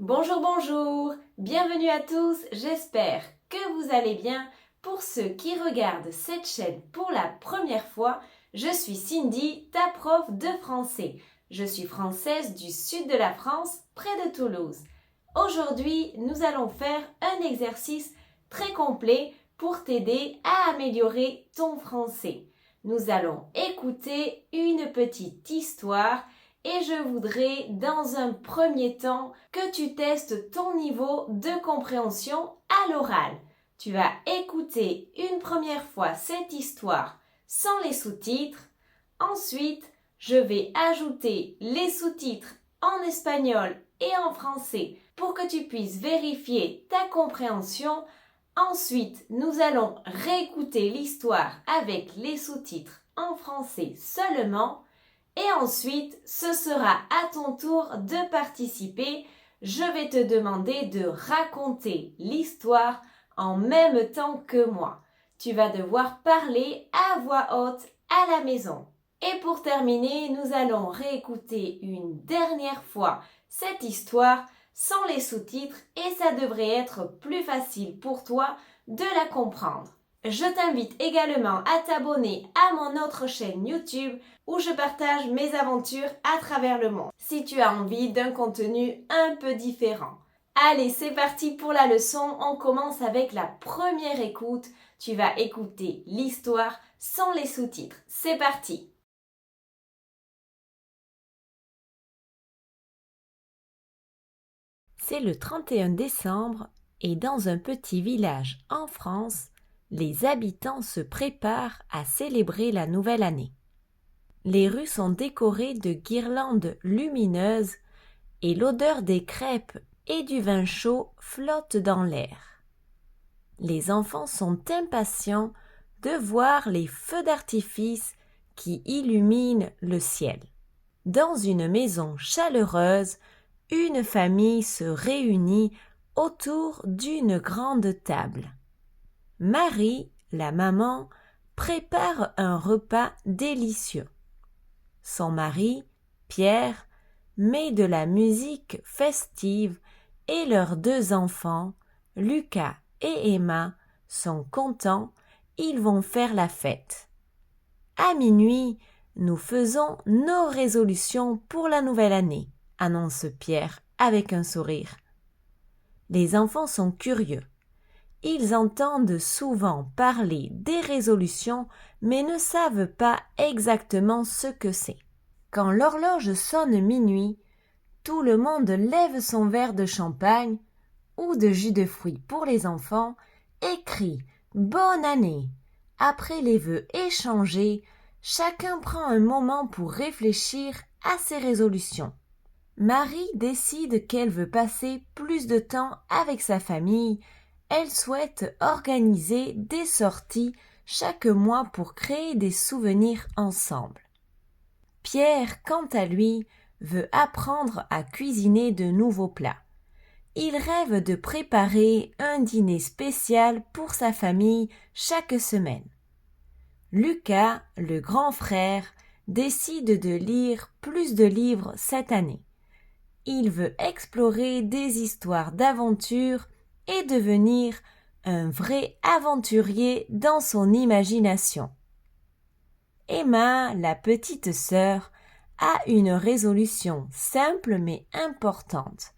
Bonjour, bonjour, bienvenue à tous, j'espère que vous allez bien. Pour ceux qui regardent cette chaîne pour la première fois, je suis Cindy, ta prof de français. Je suis française du sud de la France, près de Toulouse. Aujourd'hui, nous allons faire un exercice très complet pour t'aider à améliorer ton français. Nous allons écouter une petite histoire et je voudrais dans un premier temps que tu testes ton niveau de compréhension à l'oral. Tu vas écouter une première fois cette histoire sans les sous-titres. Ensuite, je vais ajouter les sous-titres en espagnol et en français pour que tu puisses vérifier ta compréhension. Ensuite, nous allons réécouter l'histoire avec les sous-titres en français seulement. Et ensuite, ce sera à ton tour de participer. Je vais te demander de raconter l'histoire en même temps que moi. Tu vas devoir parler à voix haute à la maison. Et pour terminer, nous allons réécouter une dernière fois cette histoire sans les sous-titres et ça devrait être plus facile pour toi de la comprendre. Je t'invite également à t'abonner à mon autre chaîne YouTube où je partage mes aventures à travers le monde si tu as envie d'un contenu un peu différent. Allez, c'est parti pour la leçon. On commence avec la première écoute. Tu vas écouter l'histoire sans les sous-titres. C'est parti! C'est le 31 décembre et dans un petit village en France, les habitants se préparent à célébrer la nouvelle année. Les rues sont décorées de guirlandes lumineuses et l'odeur des crêpes et du vin chaud flotte dans l'air. Les enfants sont impatients de voir les feux d'artifice qui illuminent le ciel. Dans une maison chaleureuse, une famille se réunit autour d'une grande table. Marie, la maman, prépare un repas délicieux. Son mari, Pierre, met de la musique festive et leurs deux enfants, Lucas et Emma, sont contents, ils vont faire la fête. À minuit, nous faisons nos résolutions pour la nouvelle année, annonce Pierre avec un sourire. Les enfants sont curieux. Ils entendent souvent parler des résolutions, mais ne savent pas exactement ce que c'est. Quand l'horloge sonne minuit, tout le monde lève son verre de champagne ou de jus de fruits pour les enfants et crie « Bonne année !» Après les vœux échangés, chacun prend un moment pour réfléchir à ses résolutions. Marie décide qu'elle veut passer plus de temps avec sa famille. Elle souhaite organiser des sorties chaque mois pour créer des souvenirs ensemble. Pierre, quant à lui, veut apprendre à cuisiner de nouveaux plats. Il rêve de préparer un dîner spécial pour sa famille chaque semaine. Lucas, le grand frère, décide de lire plus de livres cette année. Il veut explorer des histoires d'aventure et devenir un vrai aventurier dans son imagination. Emma, la petite sœur, a une résolution simple mais importante.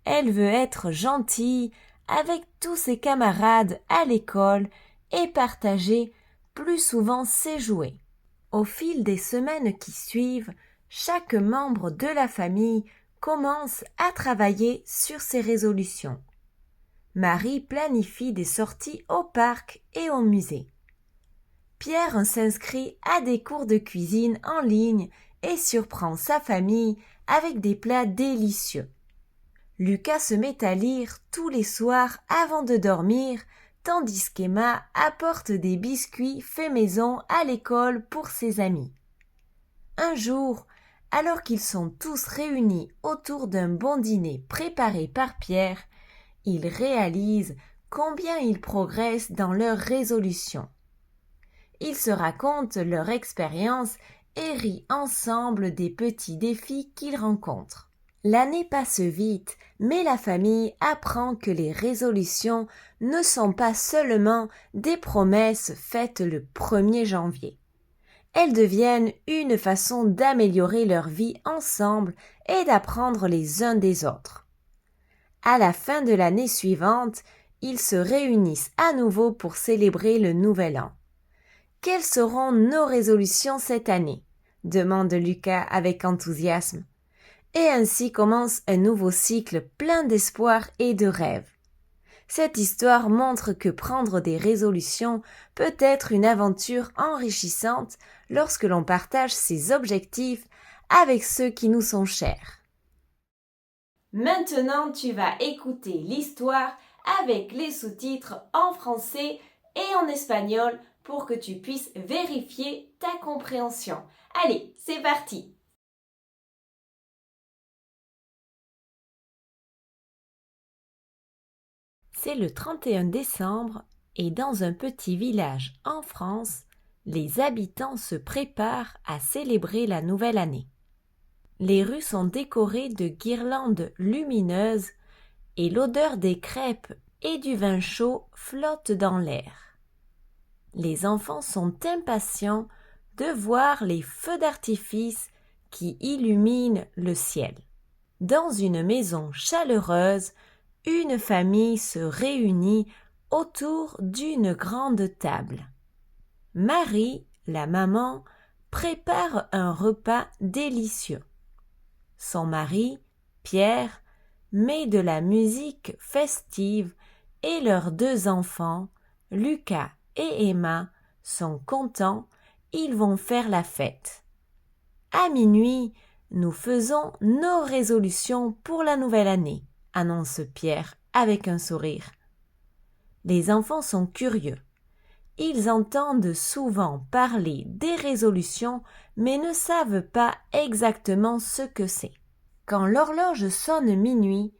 Elle veut être gentille avec tous ses camarades à l'école et partager plus souvent ses jouets. Au fil des semaines qui suivent, chaque membre de la famille commence à travailler sur ses résolutions. Marie planifie des sorties au parc et au musée. Pierre s'inscrit à des cours de cuisine en ligne et surprend sa famille avec des plats délicieux. Lucas se met à lire tous les soirs avant de dormir, tandis qu'Emma apporte des biscuits faits maison à l'école pour ses amis. Un jour, alors qu'ils sont tous réunis autour d'un bon dîner préparé par Pierre, ils réalisent combien ils progressent dans leurs résolutions. Ils se racontent leur expérience et rient ensemble des petits défis qu'ils rencontrent. L'année passe vite, mais la famille apprend que les résolutions ne sont pas seulement des promesses faites le 1er janvier. Elles deviennent une façon d'améliorer leur vie ensemble et d'apprendre les uns des autres. À la fin de l'année suivante, ils se réunissent à nouveau pour célébrer le nouvel an. Quelles seront nos résolutions cette année? Demande Lucas avec enthousiasme. Et ainsi commence un nouveau cycle plein d'espoir et de rêves. Cette histoire montre que prendre des résolutions peut être une aventure enrichissante lorsque l'on partage ses objectifs avec ceux qui nous sont chers. Maintenant, tu vas écouter l'histoire avec les sous-titres en français et en espagnol pour que tu puisses vérifier ta compréhension. Allez, c'est parti! C'est le 31 décembre et dans un petit village en France, les habitants se préparent à célébrer la nouvelle année. Les rues sont décorées de guirlandes lumineuses et l'odeur des crêpes et du vin chaud flotte dans l'air. Les enfants sont impatients de voir les feux d'artifice qui illuminent le ciel. Dans une maison chaleureuse, une famille se réunit autour d'une grande table. Marie, la maman, prépare un repas délicieux. Son mari, Pierre, met de la musique festive et leurs 2 enfants, Lucas et Emma, sont contents, ils vont faire la fête. À minuit, nous faisons nos résolutions pour la nouvelle année, annonce Pierre avec un sourire. Les enfants sont curieux. Ils entendent souvent parler des résolutions, mais ne savent pas exactement ce que c'est. Quand l'horloge sonne minuit,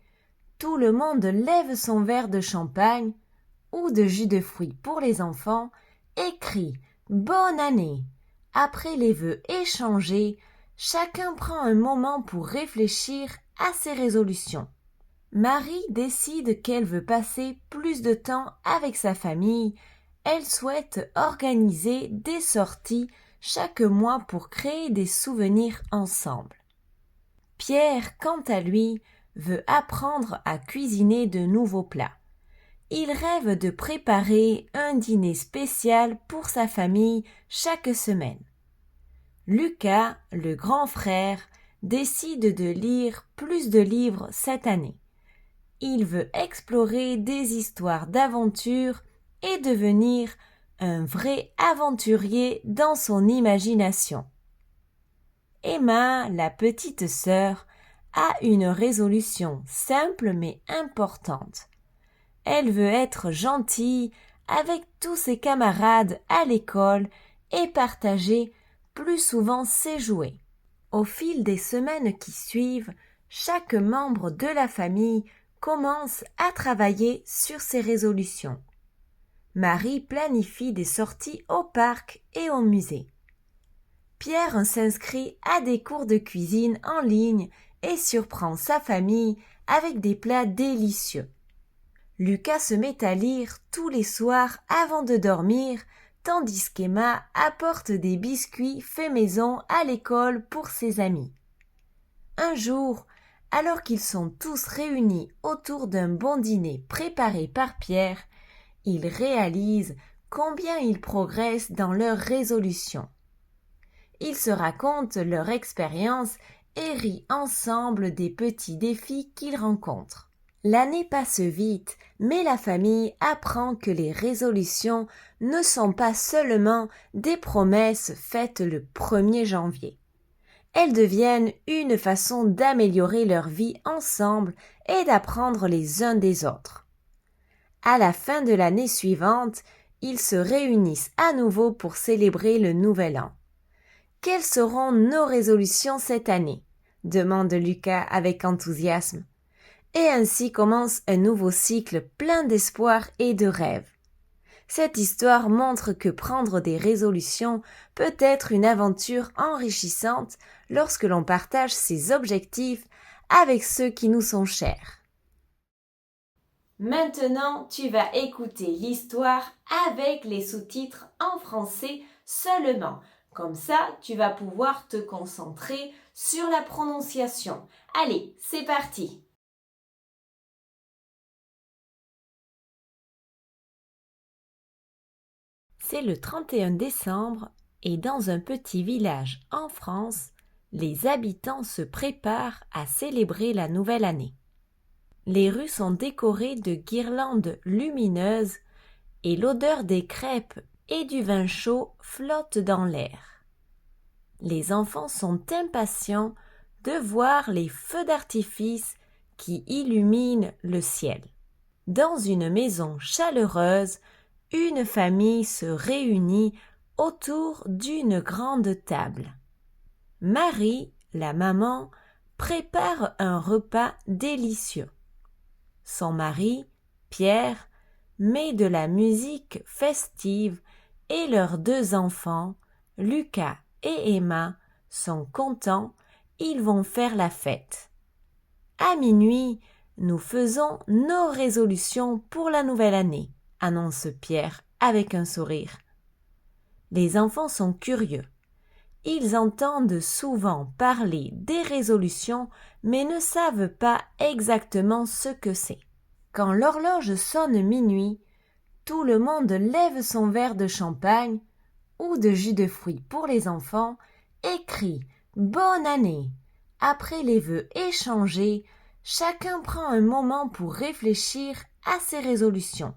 tout le monde lève son verre de champagne ou de jus de fruits pour les enfants et crie « Bonne année !» Après les vœux échangés, chacun prend un moment pour réfléchir à ses résolutions. Marie décide qu'elle veut passer plus de temps avec sa famille. Elle souhaite organiser des sorties chaque mois pour créer des souvenirs ensemble. Pierre, quant à lui, veut apprendre à cuisiner de nouveaux plats. Il rêve de préparer un dîner spécial pour sa famille chaque semaine. Lucas, le grand frère, décide de lire plus de livres cette année. Il veut explorer des histoires d'aventure et devenir un vrai aventurier dans son imagination. Emma, la petite sœur, a une résolution simple mais importante. Elle veut être gentille avec tous ses camarades à l'école et partager plus souvent ses jouets. Au fil des semaines qui suivent, chaque membre de la famille commence à travailler sur ses résolutions. Marie planifie des sorties au parc et au musée. Pierre s'inscrit à des cours de cuisine en ligne et surprend sa famille avec des plats délicieux. Lucas se met à lire tous les soirs avant de dormir, tandis qu'Emma apporte des biscuits faits maison à l'école pour ses amis. Un jour, alors qu'ils sont tous réunis autour d'un bon dîner préparé par Pierre, ils réalisent combien ils progressent dans leurs résolutions. Ils se racontent leur expérience et rient ensemble des petits défis qu'ils rencontrent. L'année passe vite, mais la famille apprend que les résolutions ne sont pas seulement des promesses faites le 1er janvier. Elles deviennent une façon d'améliorer leur vie ensemble et d'apprendre les uns des autres. À la fin de l'année suivante, ils se réunissent à nouveau pour célébrer le nouvel an. Quelles seront nos résolutions cette année? Demande Lucas avec enthousiasme. Et ainsi commence un nouveau cycle plein d'espoir et de rêves. Cette histoire montre que prendre des résolutions peut être une aventure enrichissante lorsque l'on partage ses objectifs avec ceux qui nous sont chers. Maintenant, tu vas écouter l'histoire avec les sous-titres en français seulement. Comme ça, tu vas pouvoir te concentrer sur la prononciation. Allez, c'est parti! C'est le 31 décembre et dans un petit village en France, les habitants se préparent à célébrer la nouvelle année. Les rues sont décorées de guirlandes lumineuses et l'odeur des crêpes et du vin chaud flotte dans l'air. Les enfants sont impatients de voir les feux d'artifice qui illuminent le ciel. Dans une maison chaleureuse, une famille se réunit autour d'une grande table. Marie, la maman, prépare un repas délicieux. Son mari, Pierre, met de la musique festive et leurs deux enfants, Lucas et Emma, sont contents, ils vont faire la fête. À minuit, nous faisons nos résolutions pour la nouvelle année, annonce Pierre avec un sourire. Les enfants sont curieux. Ils entendent souvent parler des résolutions, mais ne savent pas exactement ce que c'est. Quand l'horloge sonne minuit, tout le monde lève son verre de champagne ou de jus de fruits pour les enfants et crie « Bonne année !» Après les vœux échangés, chacun prend un moment pour réfléchir à ses résolutions.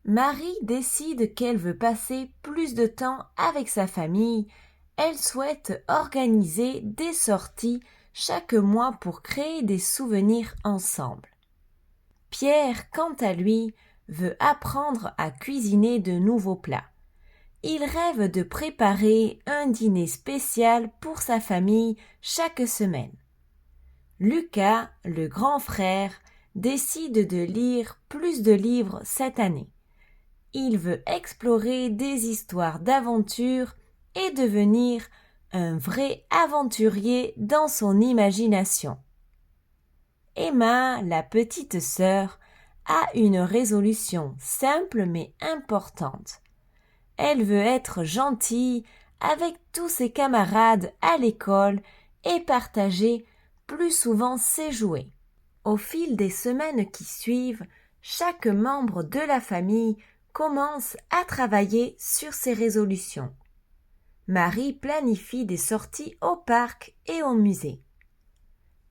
Marie décide qu'elle veut passer plus de temps avec sa famille. Elle souhaite organiser des sorties chaque mois pour créer des souvenirs ensemble. Pierre, quant à lui, veut apprendre à cuisiner de nouveaux plats. Il rêve de préparer un dîner spécial pour sa famille chaque semaine. Lucas, le grand frère, décide de lire plus de livres cette année. Il veut explorer des histoires d'aventure et devenir un vrai aventurier dans son imagination. Emma, la petite sœur, a une résolution simple mais importante. Elle veut être gentille avec tous ses camarades à l'école et partager plus souvent ses jouets. Au fil des semaines qui suivent, chaque membre de la famille commence à travailler sur ses résolutions. Marie planifie des sorties au parc et au musée.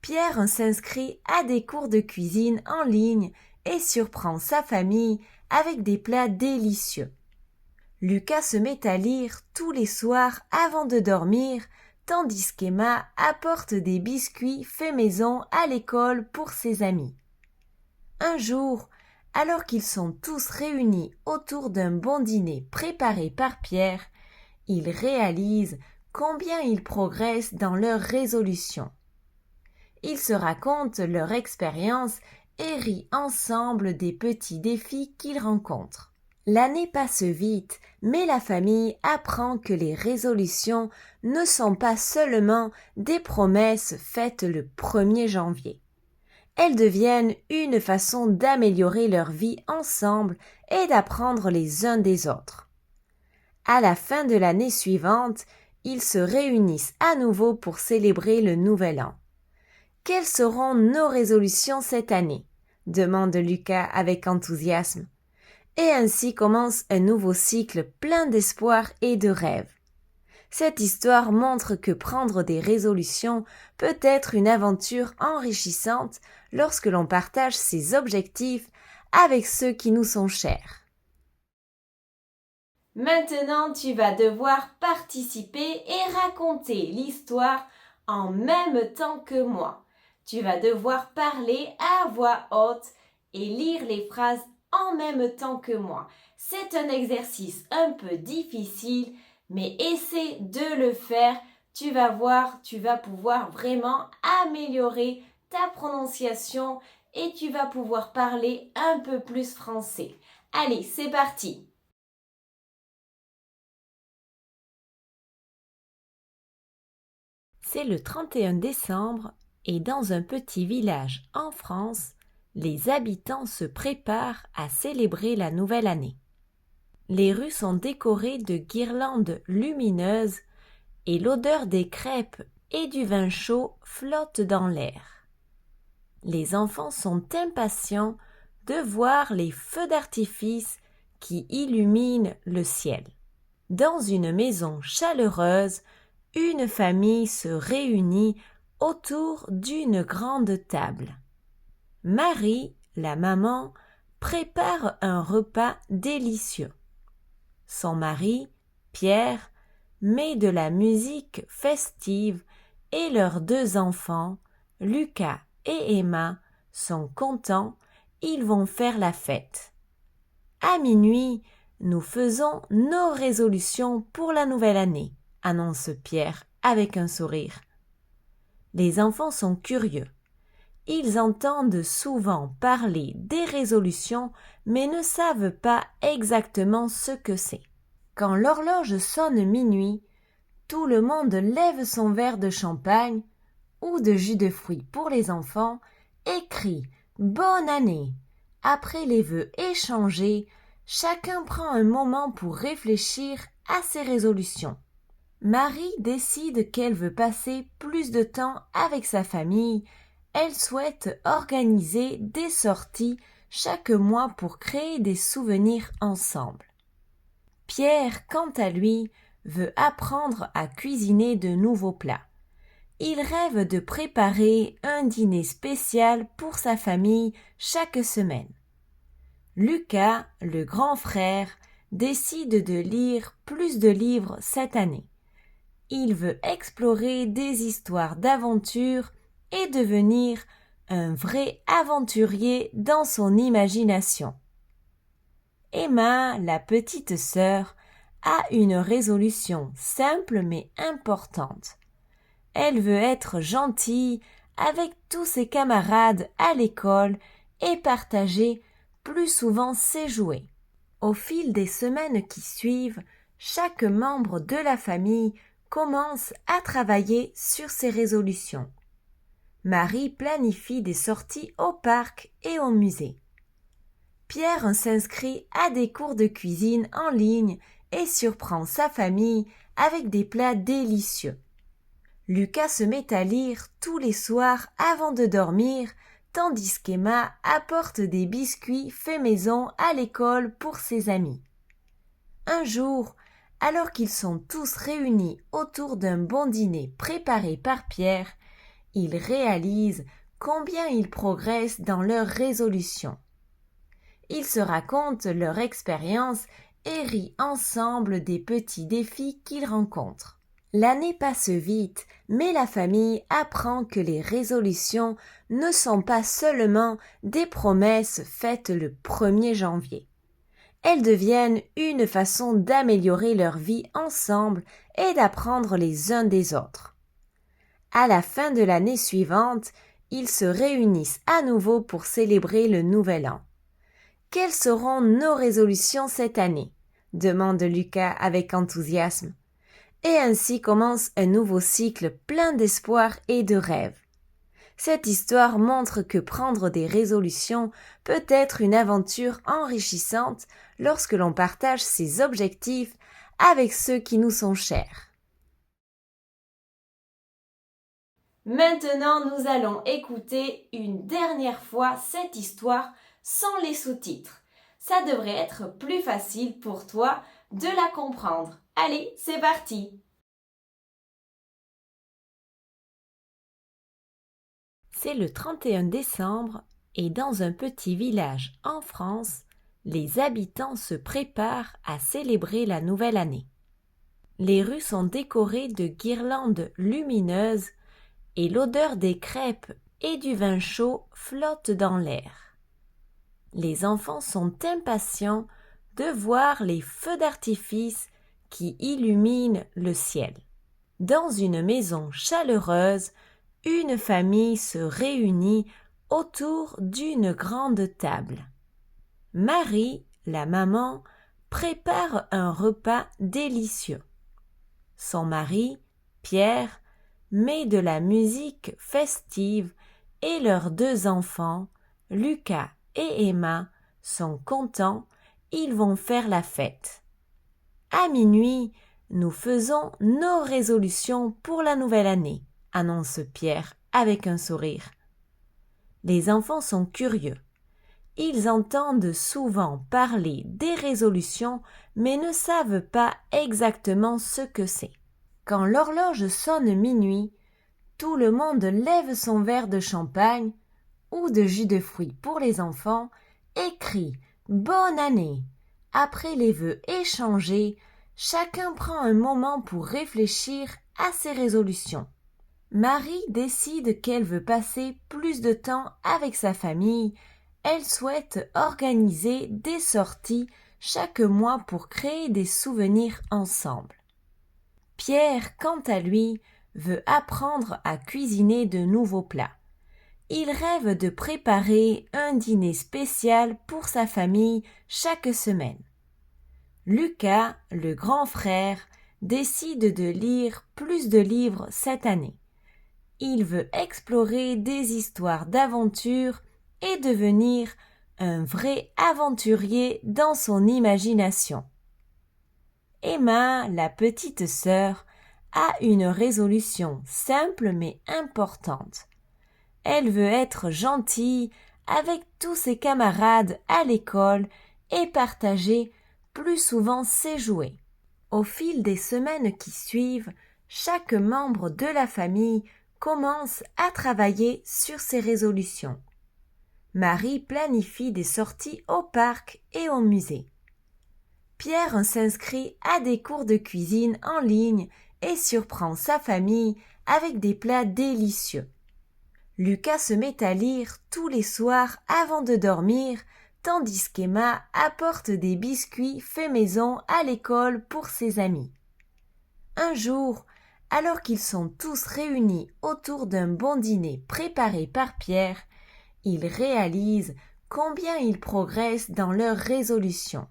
Pierre s'inscrit à des cours de cuisine en ligne et surprend sa famille avec des plats délicieux. Lucas se met à lire tous les soirs avant de dormir, tandis qu'Emma apporte des biscuits faits maison à l'école pour ses amis. Un jour, alors qu'ils sont tous réunis autour d'un bon dîner préparé par Pierre, ils réalisent combien ils progressent dans leurs résolutions. Ils se racontent leur expérience et rient ensemble des petits défis qu'ils rencontrent. L'année passe vite, mais la famille apprend que les résolutions ne sont pas seulement des promesses faites le 1er janvier. Elles deviennent une façon d'améliorer leur vie ensemble et d'apprendre les uns des autres. À la fin de l'année suivante, ils se réunissent à nouveau pour célébrer le nouvel an. Quelles seront nos résolutions cette année? Demande Lucas avec enthousiasme. Et ainsi commence un nouveau cycle plein d'espoir et de rêves. Cette histoire montre que prendre des résolutions peut être une aventure enrichissante lorsque l'on partage ses objectifs avec ceux qui nous sont chers. Maintenant, tu vas devoir participer et raconter l'histoire en même temps que moi. Tu vas devoir parler à voix haute et lire les phrases en même temps que moi. C'est un exercice un peu difficile, mais essaie de le faire. Tu vas voir, tu vas pouvoir vraiment améliorer ta prononciation et tu vas pouvoir parler un peu plus français. Allez, c'est parti! C'est le 31 décembre et dans un petit village en France, les habitants se préparent à célébrer la nouvelle année. Les rues sont décorées de guirlandes lumineuses et l'odeur des crêpes et du vin chaud flotte dans l'air. Les enfants sont impatients de voir les feux d'artifice qui illuminent le ciel. Dans une maison chaleureuse, une famille se réunit autour d'une grande table. Marie, la maman, prépare un repas délicieux. Son mari, Pierre, met de la musique festive et leurs deux enfants, Lucas et Emma, sont contents, ils vont faire la fête. À minuit, nous faisons nos résolutions pour la nouvelle année, annonce Pierre avec un sourire. Les enfants sont curieux. Ils entendent souvent parler des résolutions, mais ne savent pas exactement ce que c'est. Quand l'horloge sonne minuit, tout le monde lève son verre de champagne ou de jus de fruits pour les enfants et crie « Bonne année !» Après les vœux échangés, chacun prend un moment pour réfléchir à ses résolutions. Marie décide qu'elle veut passer plus de temps avec sa famille. Elle souhaite organiser des sorties chaque mois pour créer des souvenirs ensemble. Pierre, quant à lui, veut apprendre à cuisiner de nouveaux plats. Il rêve de préparer un dîner spécial pour sa famille chaque semaine. Lucas, le grand frère, décide de lire plus de livres cette année. Il veut explorer des histoires d'aventure et devenir un vrai aventurier dans son imagination. Emma, la petite sœur, a une résolution simple mais importante. Elle veut être gentille avec tous ses camarades à l'école et partager plus souvent ses jouets. Au fil des semaines qui suivent, chaque membre de la famille commence à travailler sur ses résolutions. Marie planifie des sorties au parc et au musée. Pierre s'inscrit à des cours de cuisine en ligne et surprend sa famille avec des plats délicieux. Lucas se met à lire tous les soirs avant de dormir, tandis qu'Emma apporte des biscuits faits maison à l'école pour ses amis. Un jour, alors qu'ils sont tous réunis autour d'un bon dîner préparé par Pierre, ils réalisent combien ils progressent dans leurs résolutions. Ils se racontent leur expérience et rient ensemble des petits défis qu'ils rencontrent. L'année passe vite, mais la famille apprend que les résolutions ne sont pas seulement des promesses faites le 1er janvier. Elles deviennent une façon d'améliorer leur vie ensemble et d'apprendre les uns des autres. À la fin de l'année suivante, ils se réunissent à nouveau pour célébrer le nouvel an. Quelles seront nos résolutions cette année ? Demande Lucas avec enthousiasme. Et ainsi commence un nouveau cycle plein d'espoir et de rêves. Cette histoire montre que prendre des résolutions peut être une aventure enrichissante lorsque l'on partage ses objectifs avec ceux qui nous sont chers. Maintenant, nous allons écouter une dernière fois cette histoire sans les sous-titres. Ça devrait être plus facile pour toi de la comprendre. Allez, c'est parti! C'est le 31 décembre et dans un petit village en France, les habitants se préparent à célébrer la nouvelle année. Les rues sont décorées de guirlandes lumineuses et l'odeur des crêpes et du vin chaud flotte dans l'air. Les enfants sont impatients de voir les feux d'artifice qui illuminent le ciel. Dans une maison chaleureuse, une famille se réunit autour d'une grande table. Marie, la maman, prépare un repas délicieux. Son mari, Pierre, met de la musique festive et leurs 2 enfants, Lucas et Emma, sont contents, ils vont faire la fête. À minuit, nous faisons nos résolutions pour la nouvelle année, annonce Pierre avec un sourire. Les enfants sont curieux. Ils entendent souvent parler des résolutions, mais ne savent pas exactement ce que c'est. Quand l'horloge sonne minuit, tout le monde lève son verre de champagne ou de jus de fruits pour les enfants et crie « Bonne année !» Après les vœux échangés, chacun prend un moment pour réfléchir à ses résolutions. Marie décide qu'elle veut passer plus de temps avec sa famille. Elle souhaite organiser des sorties chaque mois pour créer des souvenirs ensemble. Pierre, quant à lui, veut apprendre à cuisiner de nouveaux plats. Il rêve de préparer un dîner spécial pour sa famille chaque semaine. Lucas, le grand frère, décide de lire plus de livres cette année. Il veut explorer des histoires d'aventure et devenir un vrai aventurier dans son imagination. Emma, la petite sœur, a une résolution simple mais importante. Elle veut être gentille avec tous ses camarades à l'école et partager plus souvent ses jouets. Au fil des semaines qui suivent, chaque membre de la famille commence à travailler sur ses résolutions. Marie planifie des sorties au parc et au musée. Pierre s'inscrit à des cours de cuisine en ligne et surprend sa famille avec des plats délicieux. Lucas se met à lire tous les soirs avant de dormir, tandis qu'Emma apporte des biscuits faits maison à l'école pour ses amis. Un jour, alors qu'ils sont tous réunis autour d'un bon dîner préparé par Pierre, ils réalisent combien ils progressent dans leurs résolutions.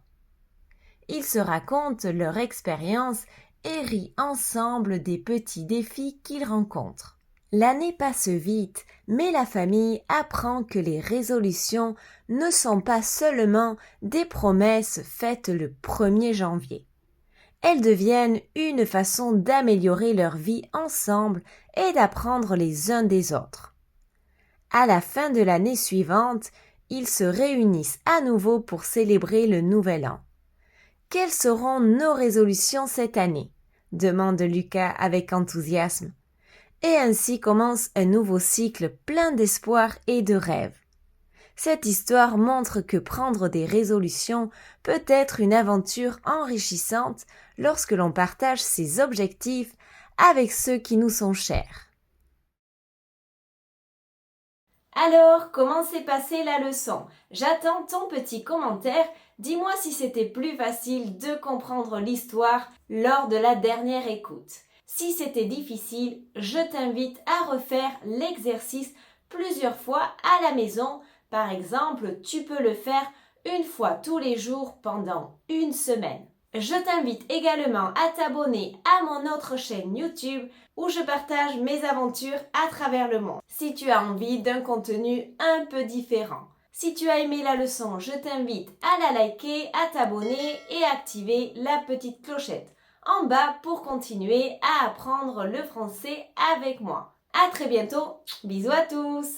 Ils se racontent leur expérience et rient ensemble des petits défis qu'ils rencontrent. L'année passe vite, mais la famille apprend que les résolutions ne sont pas seulement des promesses faites le 1er janvier. Elles deviennent une façon d'améliorer leur vie ensemble et d'apprendre les uns des autres. À la fin de l'année suivante, ils se réunissent à nouveau pour célébrer le nouvel an. Quelles seront nos résolutions cette année ? Demande Lucas avec enthousiasme. Et ainsi commence un nouveau cycle plein d'espoir et de rêves. Cette histoire montre que prendre des résolutions peut être une aventure enrichissante lorsque l'on partage ses objectifs avec ceux qui nous sont chers. Alors, comment s'est passée la leçon ? J'attends ton petit commentaire. Dis-moi si c'était plus facile de comprendre l'histoire lors de la dernière écoute. Si c'était difficile, je t'invite à refaire l'exercice plusieurs fois à la maison. Par exemple, tu peux le faire une fois tous les jours pendant une semaine. Je t'invite également à t'abonner à mon autre chaîne YouTube où je partage mes aventures à travers le monde. Si tu as envie d'un contenu un peu différent. Si tu as aimé la leçon, je t'invite à la liker, à t'abonner et activer la petite clochette en bas pour continuer à apprendre le français avec moi. À très bientôt, bisous à tous!